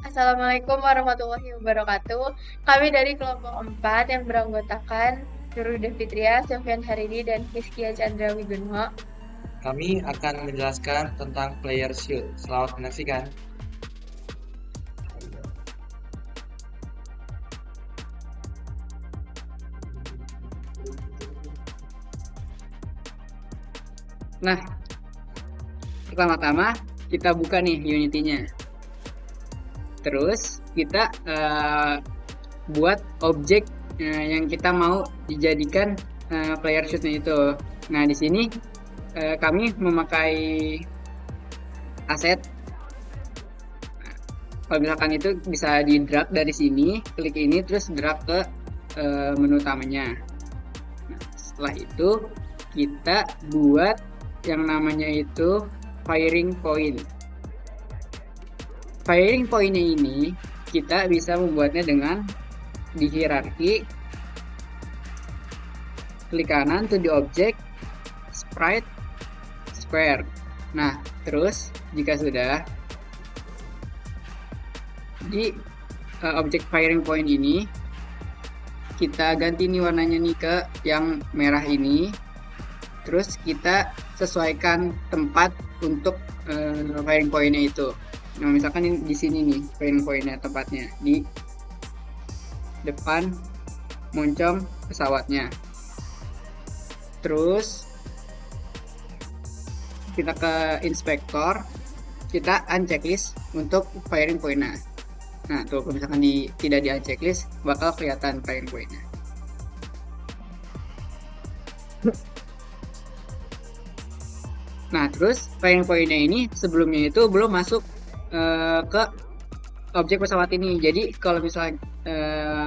Assalamualaikum warahmatullahi wabarakatuh. Kami dari kelompok 4 yang beranggotakan Nurul Fitria, Sofyan Haridi, dan Hizkia Chandra Wigunho. Kami akan menjelaskan tentang player shoot. Selamat menyaksikan. Nah, pertama-tama kita buka nih Unity-nya. Terus kita buat objek yang kita mau dijadikan player shoot-nya itu. Nah, di sini kami memakai aset. Kalau misalkan itu bisa di drag dari sini, klik ini terus drag ke menu utamanya. Nah, setelah itu kita buat yang namanya itu firing point. Firing point-nya ini kita bisa membuatnya dengan di hierarki, klik kanan to the object, sprite, square. Nah, terus jika sudah di objek firing point ini kita ganti nih warnanya nih ke yang merah ini. Terus kita sesuaikan tempat untuk firing point-nya itu. Nah, misalkan di sini nih firing point-nya tempatnya di depan moncong pesawatnya. Terus kita ke inspektor, kita unchecklist untuk firing point-nya. Nah, tuh kalau misalkan tidak di unchecklist bakal kelihatan firing point-nya. Nah, terus firing point-nya ini sebelumnya itu belum masuk ke objek pesawat ini. Jadi kalau misalnya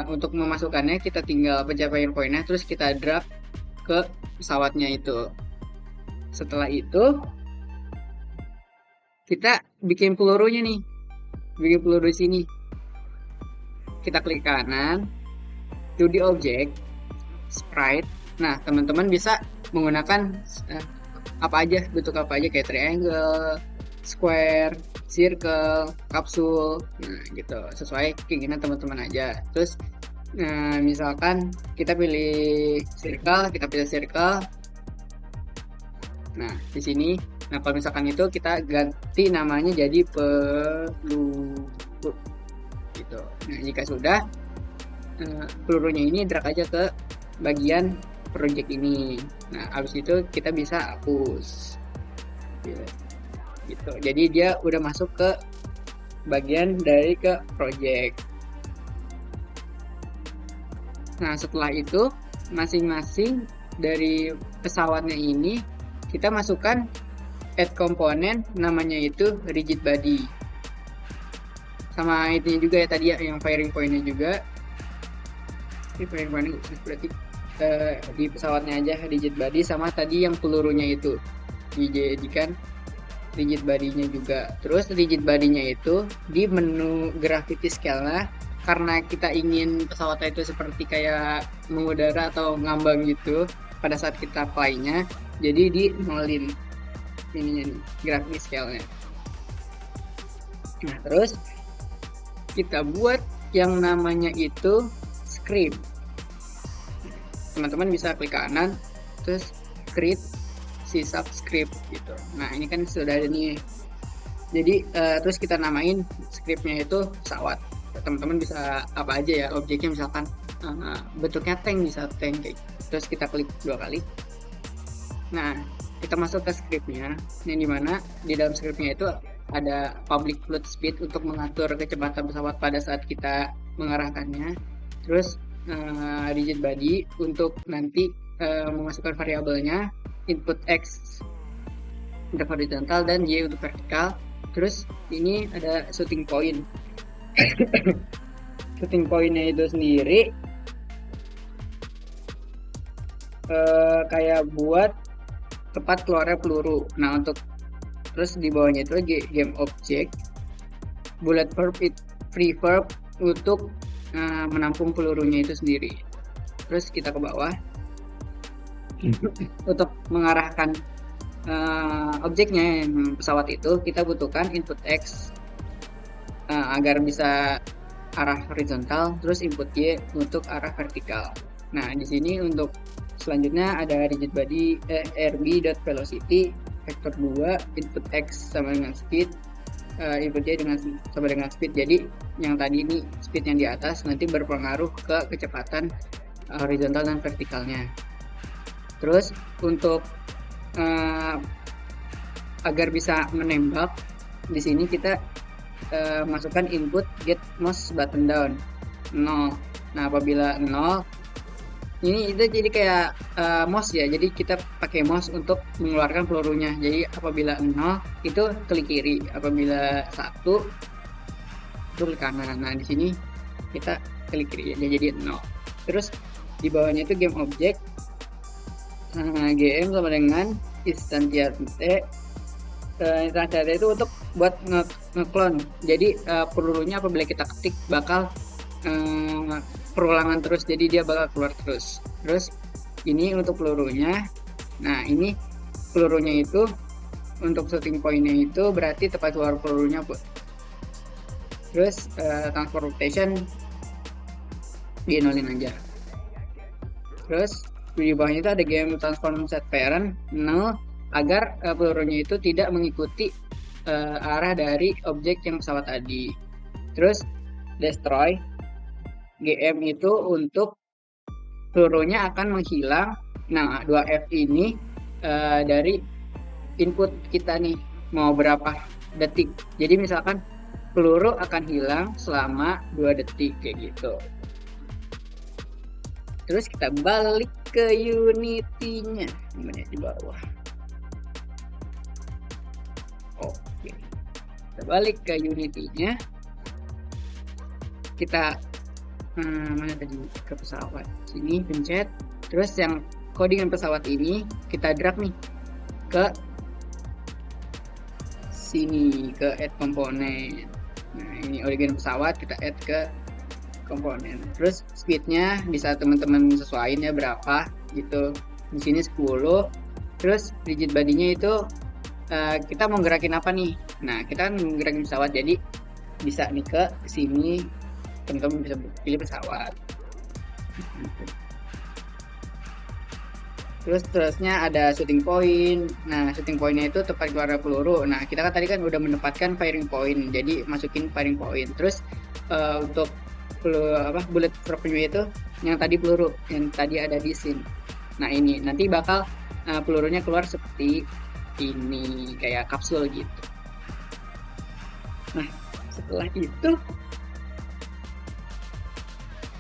untuk memasukkannya kita tinggal pencet firing point-nya terus kita drag ke pesawatnya itu. Setelah itu kita bikin pelurunya nih. Bikin peluru di sini. Kita klik kanan, to the object, sprite. Nah, teman-teman bisa menggunakan apa aja, bentuk apa aja kayak triangle, square, circle, kapsul, nah gitu, sesuai keinginan teman-teman aja. Terus misalkan kita pilih circle, nah di sini, nah kalau misalkan itu kita ganti namanya jadi peluru gitu. Nah jika sudah, pelurunya ini drag aja ke bagian project ini. Nah, habis itu kita bisa hapus. Gitu. Jadi dia udah masuk ke bagian dari ke project. Nah, setelah itu masing-masing dari pesawatnya ini kita masukkan add komponen namanya itu rigid body. Sama itu juga ya tadi ya yang firing point-nya juga. Ini firing point-nya berarti di pesawatnya aja rigid body sama tadi yang pelurunya itu dijadikan rigid body-nya juga. Terus rigid body-nya itu di menu gravity scale-nya karena kita ingin pesawatnya itu seperti kayak mengudara atau ngambang gitu pada saat kita fly-nya, jadi di nolin ininya nih gravity scale-nya. Nah, terus kita buat yang namanya itu script. Teman-teman bisa klik kanan terus create si subscript gitu. Nah ini kan sudah ada nih, jadi terus kita namain scriptnya itu pesawat. Teman-teman bisa apa aja ya objeknya, misalkan bentuknya tank, bisa tank kayak gitu. Terus kita klik 2 kali. Nah kita masuk ke scriptnya, yang dimana di dalam scriptnya itu ada public float speed untuk mengatur kecepatan pesawat pada saat kita mengarahkannya. Terus rigid body untuk nanti memasukkan variabelnya, input X untuk horizontal dan Y untuk vertikal. Terus ini ada shooting point. Shooting point-nya itu sendiri kayak buat tempat keluarnya peluru. Nah untuk terus di bawahnya itu game object, bullet verb, free verb untuk menampung pelurunya itu sendiri. Terus kita ke bawah untuk mengarahkan objeknya yang pesawat itu kita butuhkan input X agar bisa arah horizontal, terus input Y untuk arah vertikal. Nah, di sini untuk selanjutnya ada rigid body rb.velocity vektor 2 input X sama dengan speed, input Y sama dengan speed. Jadi yang tadi ini speed yang di atas nanti berpengaruh ke kecepatan horizontal dan vertikalnya. Terus untuk agar bisa menembak, di sini kita masukkan input get mouse button down 0. Nah, apabila 0 ini itu jadi kayak mouse ya, jadi kita pakai mouse untuk mengeluarkan pelurunya. Jadi apabila 0 itu klik kiri, apabila 1 itu klik kanan. Nah, di sini kita klik kiri ya, jadi 0. Terus di bawahnya itu game object, GM sama dengan instantiate. Instantiate itu untuk buat ngeklon. Jadi pelurunya apabila kita ketik bakal perulangan terus, jadi dia bakal keluar terus. Terus ini untuk pelurunya. Nah, ini pelurunya itu untuk shooting point-nya itu berarti tepat keluar pelurunya, Bu. Terus transportation di-nolin aja. Terus di bawahnya itu ada game transform set parent 0 agar pelurunya itu tidak mengikuti arah dari objek yang pesawat tadi. Terus destroy GM itu untuk pelurunya akan menghilang. Nah, 2F ini dari input kita nih mau berapa detik. Jadi misalkan peluru akan hilang selama 2 detik kayak gitu. Terus kita balik ke Unity-nya, di bawah. Oke, kita balik ke Unity-nya. Kita mana tadi, ke pesawat. Sini pencet. Terus yang codingan pesawat ini kita drag nih ke sini, ke add komponen. Nah, ini origin pesawat kita add ke komponen. Terus speednya bisa teman-teman sesuaiin ya berapa gitu. Di sini 10. Terus rigid body-nya itu kita mau gerakin apa nih? Nah, kita kan gerakin pesawat, jadi bisa nih ke sini, teman-teman bisa pilih pesawat. Terusnya ada shooting point. Nah, shooting point-nya itu tepat keluar peluru. Nah, kita kan tadi kan udah menempatkan firing point, jadi masukin firing point. Terus untuk bullet drop-nya itu yang tadi peluru yang tadi ada di sini. Nah, ini nanti bakal pelurunya keluar seperti ini, kayak kapsul gitu. Nah, setelah itu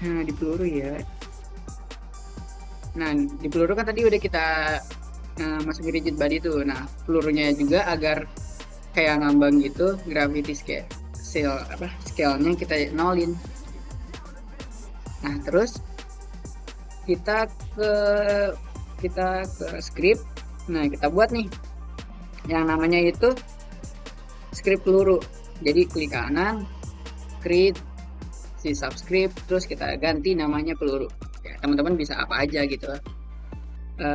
di peluru ya. Nah, di peluru kan tadi udah kita masukin rigid body tuh. Nah, pelurunya juga agar kayak ngambang gitu, gravity scale-nya kita nolin. Nah, terus kita ke script. Nah, kita buat nih yang namanya itu script peluru. Jadi klik kanan, create si subscript, terus kita ganti namanya peluru. Ya, teman-teman bisa apa aja gitu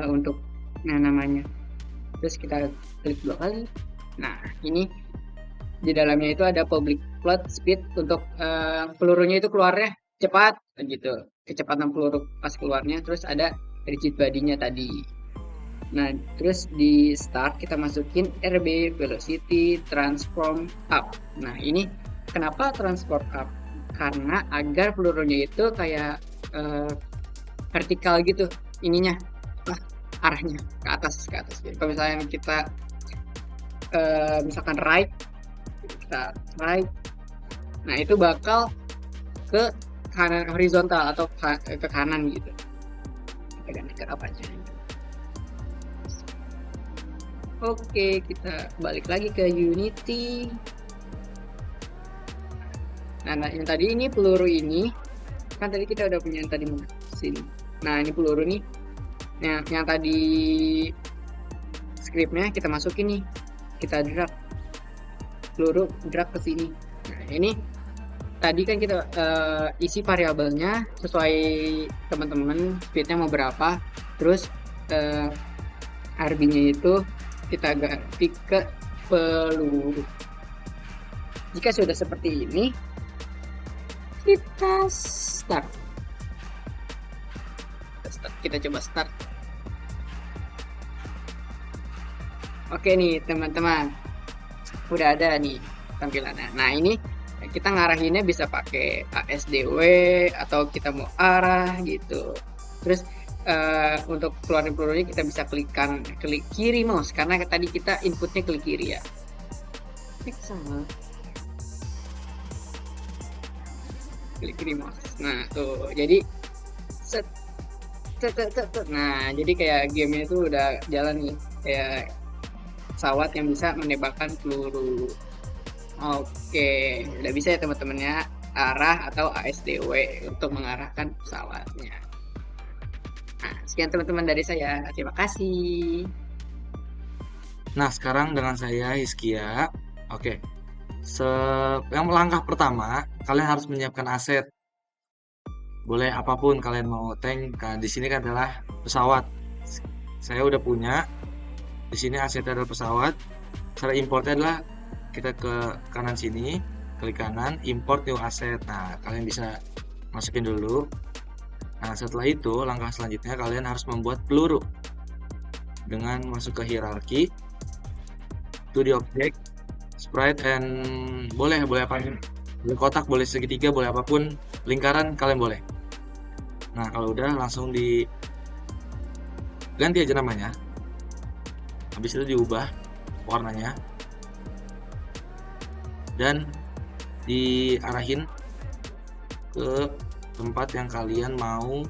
untuk namanya. Terus kita klik 2 kali. Nah, ini di dalamnya itu ada public float speed untuk pelurunya itu keluarnya cepat gitu, kecepatan peluru pas keluarnya. Terus ada rigid body-nya tadi. Nah, terus di start kita masukin RB velocity transform up. Nah, ini kenapa transform up? Karena agar pelurunya itu kayak vertikal gitu ininya, arahnya ke atas. Jadi kalau misalnya kita misalkan right, nah itu bakal ke kanan horizontal atau ke kanan gitu. Kita ganti ke apa aja. Oke, kita balik lagi ke Unity. Nah, yang tadi ini peluru ini kan tadi kita udah punya yang tadi sini. Nah, ini peluru nih. Nah, yang tadi scriptnya kita masukin nih, kita drag peluru, drag ke sini. Nah, ini tadi kan kita isi variabelnya sesuai teman-teman speednya mau berapa. Terus RB-nya itu kita ganti ke peluru. Jika sudah seperti ini, kita start. Kita coba start. Oke nih teman-teman, udah ada nih tampilannya. Nah ini kita ngarahinnya bisa pakai ASDW atau kita mau arah gitu. Terus untuk keluarin pelurunya kita bisa klik kiri mouse, karena tadi kita inputnya klik kiri ya. Klik sama. Klik kiri mouse. Nah tuh, jadi set. Nah jadi kayak gamenya itu udah jalan nih, kayak pesawat yang bisa menembakkan peluru. Oke, udah bisa ya teman-teman ya, arah atau ASDW untuk mengarahkan pesawatnya. Nah, sekian teman-teman dari saya. Terima kasih. Nah, sekarang dengan saya Hizkia. Oke. Yang langkah pertama, kalian harus menyiapkan aset. Boleh apapun kalian mau, tank. Di sini kan adalah pesawat. Saya udah punya. Di sini asetnya adalah pesawat. Cara importnya adalah kita ke kanan sini, klik kanan, import new asset. Nah, kalian bisa masukin dulu. Nah, setelah itu langkah selanjutnya kalian harus membuat peluru dengan masuk ke hierarki, to the object, sprite, and boleh apa aja, boleh kotak, boleh segitiga, boleh apapun, lingkaran kalian boleh. Nah, kalau udah langsung ganti aja namanya. Habis itu diubah warnanya dan diarahin ke tempat yang kalian mau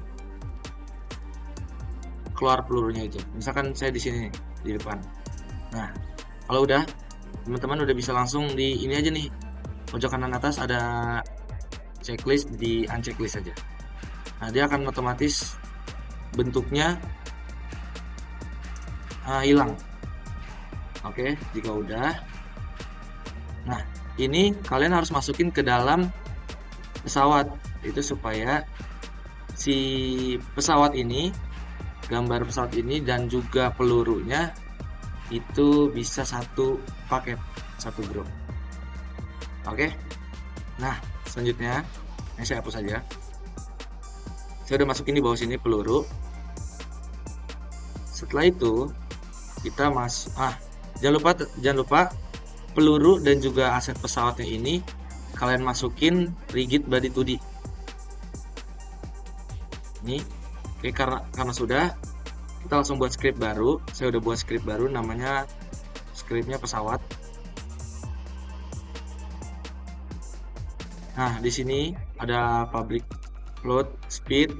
keluar pelurunya itu. Misalkan saya di sini di depan. Nah, kalau udah, teman-teman udah bisa langsung di ini aja nih, pojok kanan atas ada checklist, di unchecklist aja. Nah, dia akan otomatis bentuknya hilang. Oke, jika udah, nah ini kalian harus masukin ke dalam pesawat itu supaya si pesawat ini, gambar pesawat ini dan juga pelurunya itu bisa satu paket, satu grup. Oke. Nah, selanjutnya ini saya hapus saja. Saya udah masukin di bawah sini peluru. Setelah itu kita jangan lupa peluru dan juga aset pesawatnya ini kalian masukin rigid body 2D. Ini oke, karena sudah, kita langsung buat script baru. Saya udah buat script baru, namanya scriptnya pesawat. Nah, di sini ada public float, speed,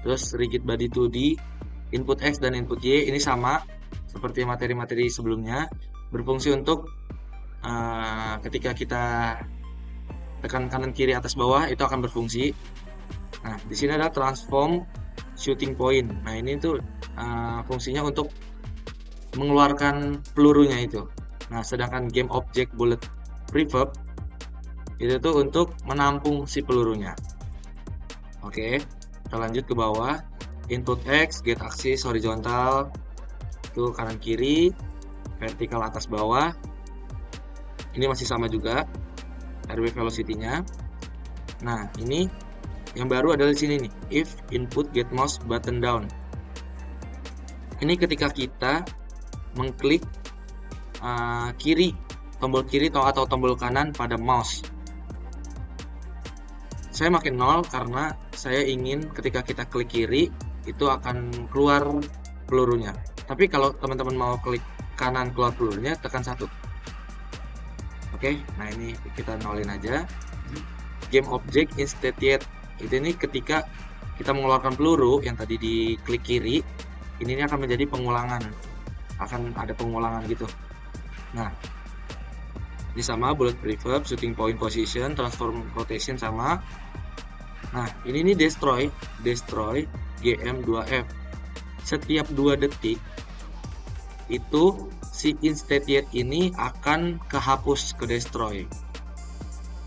terus rigid body 2D, input X dan input Y ini sama seperti materi-materi sebelumnya, berfungsi untuk ketika kita tekan kanan kiri atas bawah itu akan berfungsi. Nah, di sini ada transform shooting point. Nah, ini tuh fungsinya untuk mengeluarkan pelurunya itu. Nah, sedangkan game object bullet reverb itu tuh untuk menampung si pelurunya. Oke, kita lanjut ke bawah. Input X, get axis horizontal, itu kanan kiri, vertikal atas bawah. Ini masih sama juga RW velocity-nya. Nah, ini yang baru adalah di sini nih, if input get mouse button down. Ini ketika kita mengklik tombol kiri atau tombol kanan pada mouse. Saya makin 0 karena saya ingin ketika kita klik kiri itu akan keluar pelurunya. Tapi kalau teman-teman mau klik kanan keluar pelurunya, tekan 1. Oke, nah ini kita nolin aja. Game object instantiate. Itu ini ketika kita mengeluarkan peluru yang tadi di klik kiri, ini akan menjadi pengulangan. Akan ada pengulangan gitu. Nah, ini sama bullet reverb, shooting point position, transform rotation sama. Nah, ini nih destroy GM2F. Setiap 2 detik itu si instantiate ini akan kehapus, ke destroy.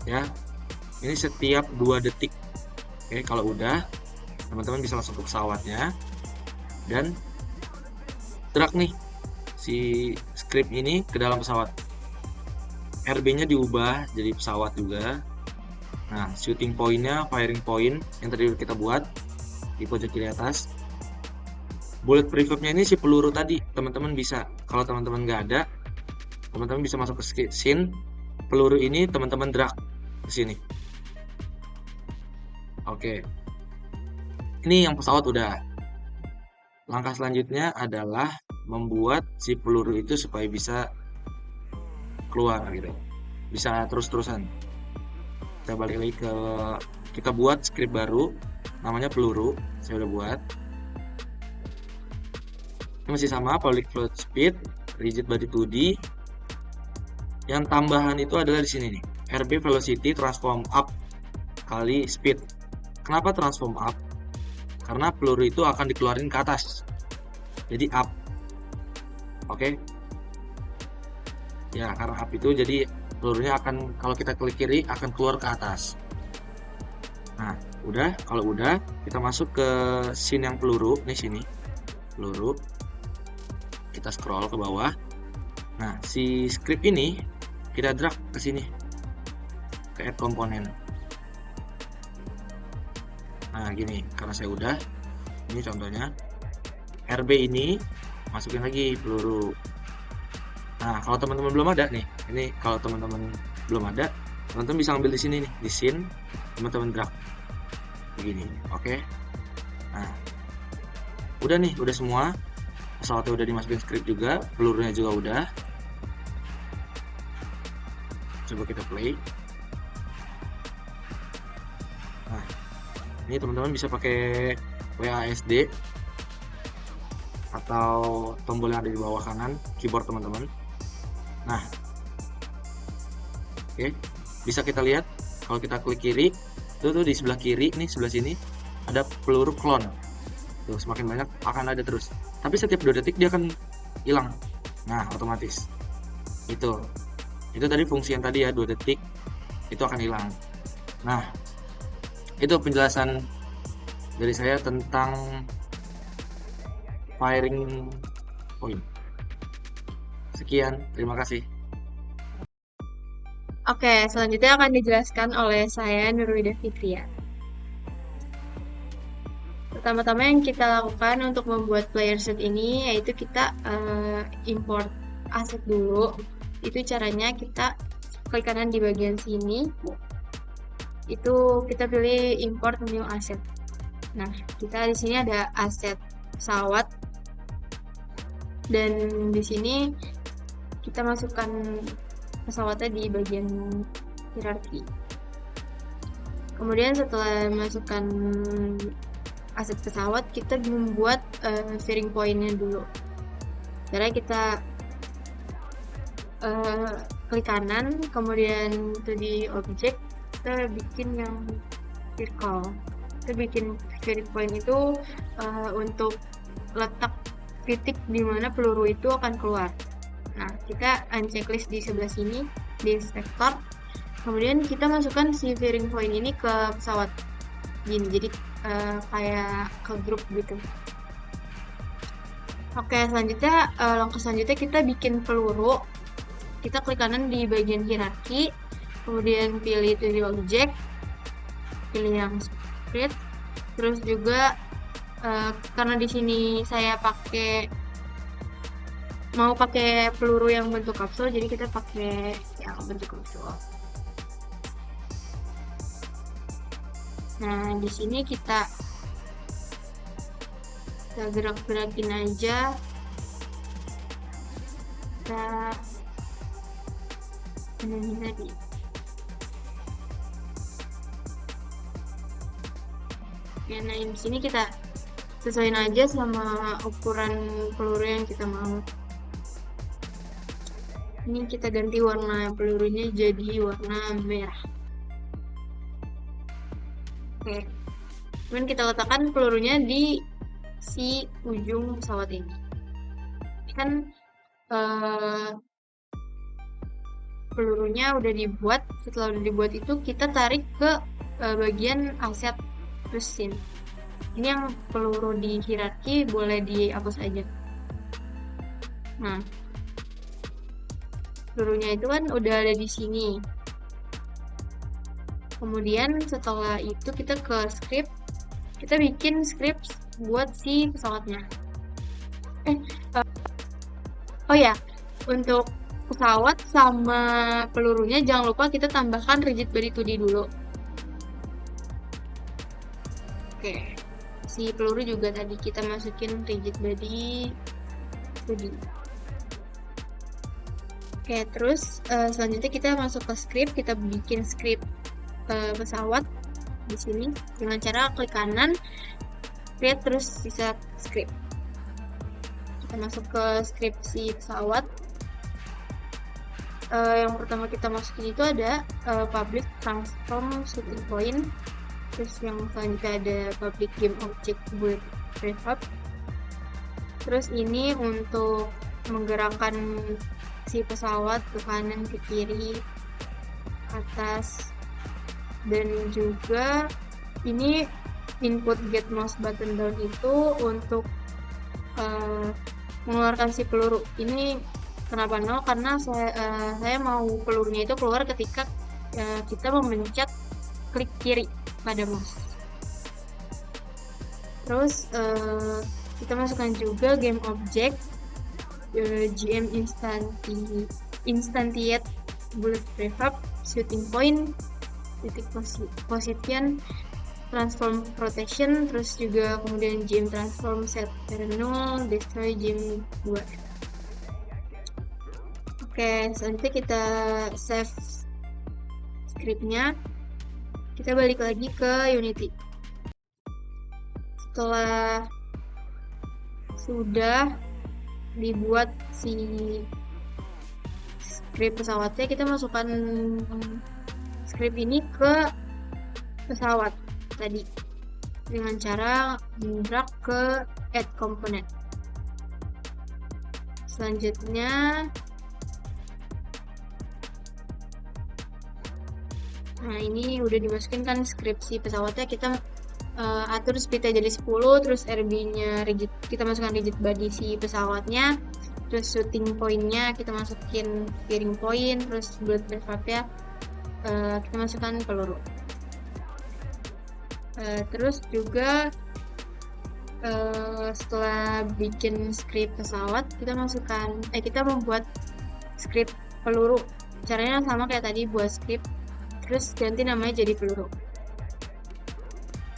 Ya. Ini setiap 2 detik. Oke, kalau udah, teman-teman bisa langsung ke pesawatnya dan drag nih si script ini ke dalam pesawat. RB-nya diubah jadi pesawat juga. Nah, shooting point-nya, firing point yang tadi kita buat di pojok kiri atas. Bullet prefab-nya ini si peluru tadi, teman-teman bisa. Kalau teman-teman nggak ada, teman-teman bisa masuk ke scene. Peluru ini teman-teman drag ke sini. Oke. Ini yang pesawat udah. Langkah selanjutnya adalah membuat si peluru itu supaya bisa keluar gitu. Bisa terus-terusan. Kita balik lagi ke kita buat script baru namanya peluru. Saya udah buat. Ini masih sama, public float speed, rigid body 2D. Yang tambahan itu adalah di sini nih, RB velocity transform up kali speed. Kenapa transform up? Karena peluru itu akan dikeluarin ke atas, jadi up. Oke. Ya, karena up itu jadi pelurunya akan, kalau kita klik kiri akan keluar ke atas. Nah, udah. Kalau udah, kita masuk ke scene yang peluru. Nih sini, peluru. Kita scroll ke bawah. Nah, si script ini kita drag ke sini, ke add komponen. Nah, gini, karena saya udah, ini contohnya. RB ini masukin lagi peluru. Nah, kalau teman-teman belum ada nih, ini kalau teman-teman belum ada, teman-teman bisa ambil di sini nih, di scene, teman-teman drag begini. Oke. Nah, udah nih, udah semua. Pesawatnya udah dimasukin script juga, pelurunya juga udah. Coba kita play. Nah, ini teman-teman bisa pakai WASD atau tombol yang ada di bawah kanan keyboard teman-teman. Nah, oke, bisa kita lihat kalau kita klik kiri, tuh di sebelah kiri nih, sebelah sini ada peluru clone. Tuh, semakin banyak akan ada terus. Tapi setiap 2 detik dia akan hilang. Nah, otomatis. Itu tadi fungsi yang tadi ya, 2 detik itu akan hilang. Nah, itu penjelasan dari saya tentang firing point. Sekian, terima kasih. Oke, selanjutnya akan dijelaskan oleh saya Nurwida Fitria. Pertama-tama yang kita lakukan untuk membuat player set ini yaitu kita import aset dulu. Itu caranya kita klik kanan di bagian sini. Itu kita pilih import new asset. Nah, kita di sini ada aset pesawat. Dan di sini kita masukkan pesawatnya di bagian hierarki. Kemudian setelah masukkan aset pesawat, kita membuat steering point-nya dulu. Caranya kita klik kanan, kemudian itu di object, kita bikin yang circle. Kita bikin steering point itu untuk letak titik di mana peluru itu akan keluar. Nah, kita unchecklist di sebelah sini, di inspector. Kemudian kita masukkan si steering point ini ke pesawat. Gini, jadi kayak ke grup gitu. Oke, selanjutnya langkah selanjutnya kita bikin peluru. Kita klik kanan di bagian hierarki, kemudian pilih itu di object, pilih yang script, terus juga karena di sini saya mau pakai peluru yang bentuk kapsul, jadi kita pakai yang bentuk kapsul. Nah, di sini kita gerak-gerakin aja. Kita ini tadi. Ya, nah di sini kita sesuaiin aja sama ukuran peluru yang kita mau. Ini kita ganti warna pelurunya jadi warna merah. Oke, kemudian kita letakkan pelurunya di si ujung pesawat ini. Ini kan pelurunya udah dibuat. Setelah udah dibuat itu kita tarik ke bagian aset mesin. Ini yang peluru di hierarki boleh dihapus aja. Nah, pelurunya itu kan udah ada di sini. Kemudian setelah itu kita ke script, kita bikin script buat si pesawatnya. Oh ya, untuk pesawat sama pelurunya jangan lupa kita tambahkan rigid body 2D dulu. Oke, si peluru juga tadi kita masukin rigid body 2D. Oke, terus selanjutnya kita masuk ke script, kita bikin script pesawat di sini dengan cara klik kanan, create, terus bisa script. Kita masuk ke script si pesawat. Yang pertama kita masukin itu ada public transform shooting point, terus yang selanjutnya ada public game object bullet prefab. Terus ini untuk menggerakkan si pesawat ke kanan, ke kiri, atas, dan juga ini input get mouse button down itu untuk mengeluarkan si peluru. Ini kenapa 0? Karena saya mau pelurunya itu keluar ketika kita memencet klik kiri pada mouse. Terus kita masukkan juga game object GM instantiate bullet prefab shooting point titik position transform protection, terus juga kemudian GM transform set terminal destroy GM 2. Oke, selanjutnya kita save scriptnya, kita balik lagi ke Unity. Setelah sudah dibuat si script pesawatnya, kita masukkan script ini ke pesawat tadi dengan cara drag ke add component. Selanjutnya, nah ini udah dimasukin kan skripsi pesawatnya, kita atur speednya jadi 10, terus RB-nya rigid, kita masukkan rigid body si pesawatnya, terus shooting point-nya kita masukin steering point, terus bullet prefab-nya kita masukkan peluru. Terus juga setelah bikin script pesawat, kita membuat script peluru. Caranya sama kayak tadi, buat script terus ganti namanya jadi peluru.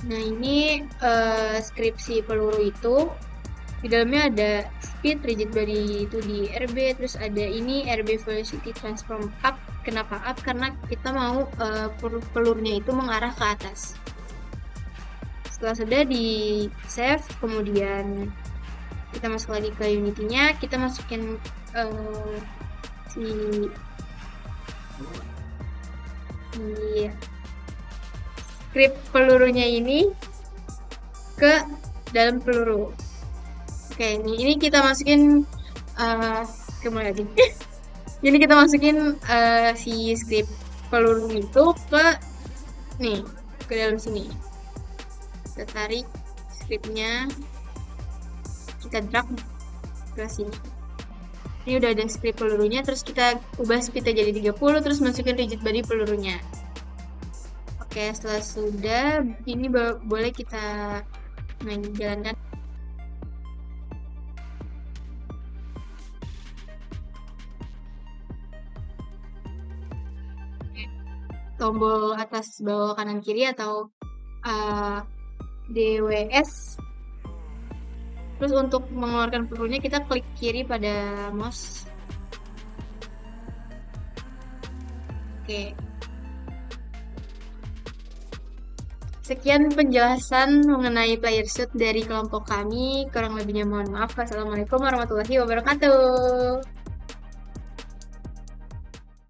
Nah, ini skripsi peluru itu di dalamnya ada speed, rigid body itu di RB, terus ada ini RB velocity transform up. Kenapa up? Karena kita mau pelurunya itu mengarah ke atas. Setelah sudah di save, kemudian kita masuk lagi ke Unity-nya, kita masukin si script pelurunya ini ke dalam peluru. Oke, ini kita masukin kembali lagi. Jadi kita masukin si script peluru itu ke dalam sini. Kita tarik scriptnya, kita drag ke sini. Ini udah ada script pelurunya, terus kita ubah speednya jadi 30, terus masukin rigid body pelurunya. Oke, setelah sudah, ini boleh kita jalankan. Tombol atas, bawah, kanan, kiri, atau DWS. Terus untuk mengeluarkan pelurunya kita klik kiri pada mouse. Oke. Sekian penjelasan mengenai player suit dari kelompok kami. Kurang lebihnya mohon maaf. Wassalamualaikum warahmatullahi wabarakatuh.